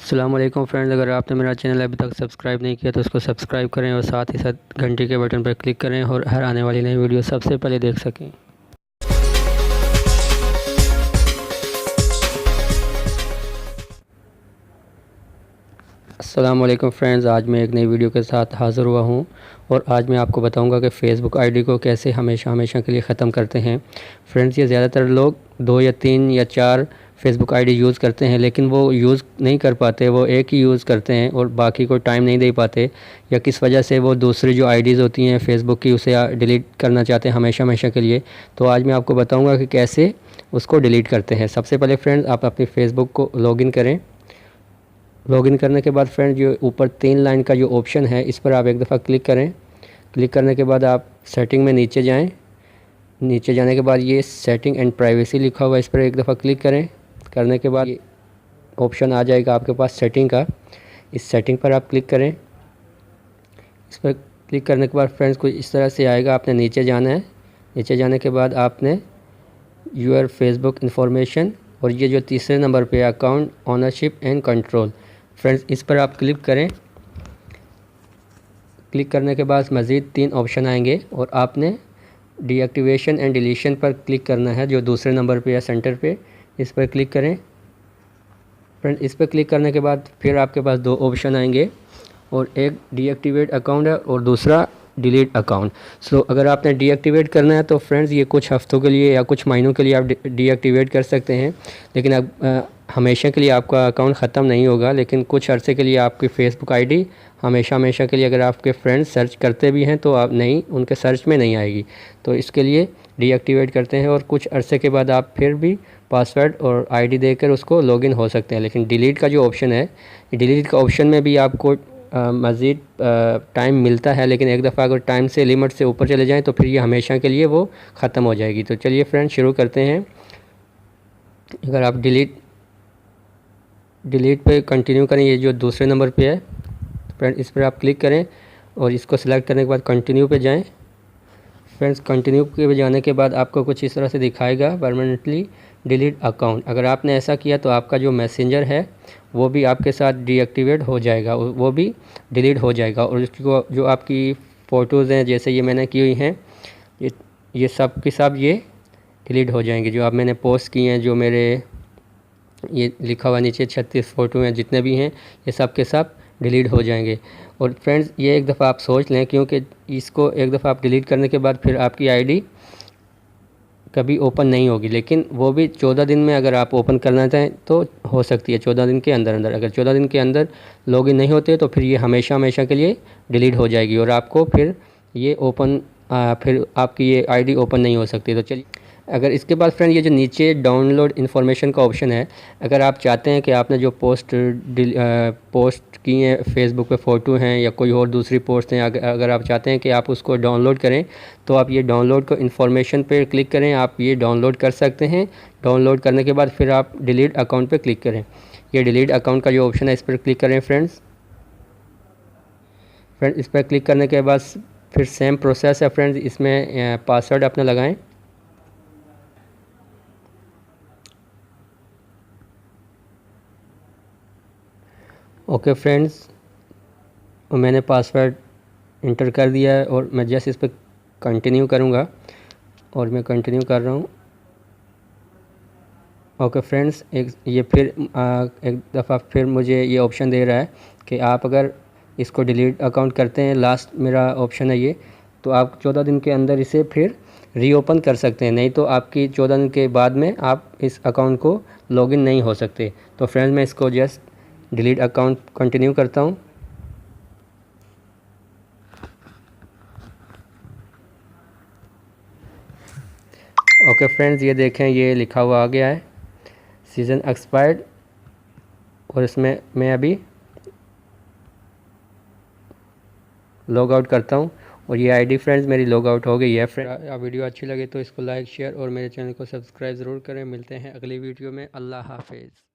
अस्सलाम वालेकुम फ्रेंड्स, अगर आपने मेरा चैनल अभी तक सब्सक्राइब नहीं किया तो उसको सब्सक्राइब करें और साथ ही साथ घंटी के बटन पर क्लिक करें और हर आने वाली नई वीडियो सबसे पहले देख सकें। अस्सलाम वालेकुम फ्रेंड्स, आज मैं एक नई वीडियो के साथ हाज़िर हुआ हूँ और आज मैं आपको बताऊंगा कि फ़ेसबुक आईडी को कैसे हमेशा के लिए ख़त्म करते हैं। फ्रेंड्स, ये ज़्यादातर लोग 2 या 3 या 4 फ़ेसबुक आईडी यूज़ करते हैं, लेकिन वो यूज़ नहीं कर पाते, वो एक ही यूज़ करते हैं और बाकी को टाइम नहीं दे पाते, या किस वजह से वो दूसरी जो आईडीज़ होती हैं फ़ेसबुक की उसे डिलीट करना चाहते हैं हमेशा के लिए। तो आज मैं आपको बताऊँगा कि कैसे उसको डिलीट करते हैं। सबसे पहले फ्रेंड्स, आप अपनी फ़ेसबुक को लॉगिन करें। लॉगिन करने के बाद फ्रेंड, जो ऊपर 3 लाइन का जो ऑप्शन है इस पर आप एक दफ़ा क्लिक करें। क्लिक करने के बाद आप सेटिंग में नीचे जाएं। नीचे जाने के बाद ये सेटिंग एंड प्राइवेसी लिखा हुआ है, इस पर एक दफ़ा क्लिक करें। करने के बाद ये ऑप्शन आ जाएगा आपके पास सेटिंग का। इस सेटिंग पर आप क्लिक करें। इस पर क्लिक करने के बाद फ्रेंड्स कुछ इस तरह से आएगा, आपने नीचे जाना है। नीचे जाने के बाद आपने यूर फेसबुक इंफॉर्मेशन और ये जो तीसरे नंबर पे account ownership and control, friends इस पर आप क्लिक करें। क्लिक करने के बाद मज़ीद 3 ऑप्शन आएंगे और आपने डीएक्टिवेशन एंड डिलीशन पर क्लिक करना है, जो दूसरे नंबर पे या सेंटर पे। इस पर क्लिक करें। फ्रेंड, इस पर क्लिक करने के बाद फिर आपके पास 2 ऑप्शन आएंगे और एक डीएक्टिवेट अकाउंट है और दूसरा डिलीट अकाउंट। सो अगर आपने डीएक्टिवेट करना है तो फ्रेंड्स ये कुछ हफ्तों के लिए या कुछ महीनों के लिए आप डीएक्टिवेट कर सकते हैं, लेकिन अब हमेशा के लिए आपका अकाउंट ख़त्म नहीं होगा, लेकिन कुछ अरसे के लिए आपकी फ़ेसबुक आईडी हमेशा के लिए, अगर आपके फ्रेंड्स सर्च करते भी हैं तो आप नहीं, उनके सर्च में नहीं आएगी। तो इसके लिए डीएक्टिवेट करते हैं और कुछ अरसे के बाद आप फिर भी पासवर्ड और आईडी देकर उसको लॉगिन हो सकते हैं। लेकिन डिलीट का जो ऑप्शन है, डिलीट का ऑप्शन में भी आपको मज़ीद टाइम मिलता है, लेकिन एक दफ़ा अगर टाइम से लिमिट से ऊपर चले जाएं तो फिर ये हमेशा के लिए वो ख़त्म हो जाएगी। तो चलिए फ्रेंड्स शुरू करते हैं। अगर आप डिलीट पे कंटिन्यू करें, ये जो दूसरे नंबर पे है फ्रेंड, इस पर आप क्लिक करें और इसको सिलेक्ट करने के बाद कंटिन्यू पे जाएं। फ्रेंड्स, कंटिन्यू पे जाने के बाद आपको कुछ इस तरह से दिखाएगा, परमानेंटली डिलीट अकाउंट। अगर आपने ऐसा किया तो आपका जो मैसेंजर है वो भी आपके साथ डीएक्टिवेट हो जाएगा, वो भी डिलीट हो जाएगा। और उसको जो आपकी फ़ोटोज़ हैं, जैसे ये मैंने की हुई हैं, ये सब के सब ये डिलीट हो जाएंगे। जो अब मैंने पोस्ट किए हैं, जो मेरे ये लिखा हुआ नीचे 36 फ़ोटो हैं, जितने भी हैं ये सब के सब डिलीट हो जाएंगे। और फ्रेंड्स, ये एक दफ़ा आप सोच लें, क्योंकि इसको एक दफ़ा आप डिलीट करने के बाद फिर आपकी आईडी कभी ओपन नहीं होगी, लेकिन वो भी 14 दिन में अगर आप ओपन करना चाहें तो हो सकती है। 14 दिन के अंदर अगर 14 दिन के अंदर लॉगिन नहीं होते तो फिर ये हमेशा के लिए डिलीट हो जाएगी और आपको फिर ये फिर आपकी ये आईडी ओपन नहीं हो सकती। तो चलिए, अगर इसके बाद फ्रेंड ये जो नीचे डाउनलोड इन्फॉर्मेशन का ऑप्शन है, अगर आप चाहते हैं कि आपने जो पोस्ट की हैं फेसबुक पे फ़ोटो हैं या कोई और दूसरी पोस्ट हैं, अगर आप चाहते हैं कि आप उसको डाउनलोड करें तो आप ये डाउनलोड को इन्फॉर्मेशन पे क्लिक करें, आप ये डाउनलोड कर सकते हैं। डाउनलोड करने के बाद फिर आप डिलीट अकाउंट पर क्लिक करें। ये डिलीट अकाउंट का जो ऑप्शन है इस पर क्लिक करें फ्रेंड्स। इस पर क्लिक करने के बाद फिर सेम प्रोसेस है फ्रेंड्स, इसमें पासवर्ड अपना लगाएं। ओके फ्रेंड्स, मैंने पासवर्ड इंटर कर दिया है और मैं जस्ट इस पर कंटिन्यू करूँगा और मैं कंटिन्यू कर रहा हूँ। ओके फ्रेंड्स, ये फिर एक दफ़ा फिर मुझे ये ऑप्शन दे रहा है कि आप अगर इसको डिलीट अकाउंट करते हैं, लास्ट मेरा ऑप्शन है ये, तो आप 14 दिन के अंदर इसे फिर रीओपन कर सकते हैं, नहीं तो आपकी 14 दिन के बाद में आप इस अकाउंट को लॉगिन नहीं हो सकते। तो फ्रेंड्स, मैं इसको जस्ट डिलीट अकाउंट कंटिन्यू करता हूँ। ओके फ्रेंड्स, ये देखें ये लिखा हुआ आ गया है सीज़न एक्सपायर्ड, और इसमें मैं अभी लॉग आउट करता हूँ और ये आईडी फ्रेंड्स मेरी लॉग आउट हो गई है। फ्रेंड, आप वीडियो अच्छी लगे तो इसको लाइक शेयर और मेरे चैनल को सब्सक्राइब ज़रूर करें। मिलते हैं अगली वीडियो में। अल्लाह हाफिज़।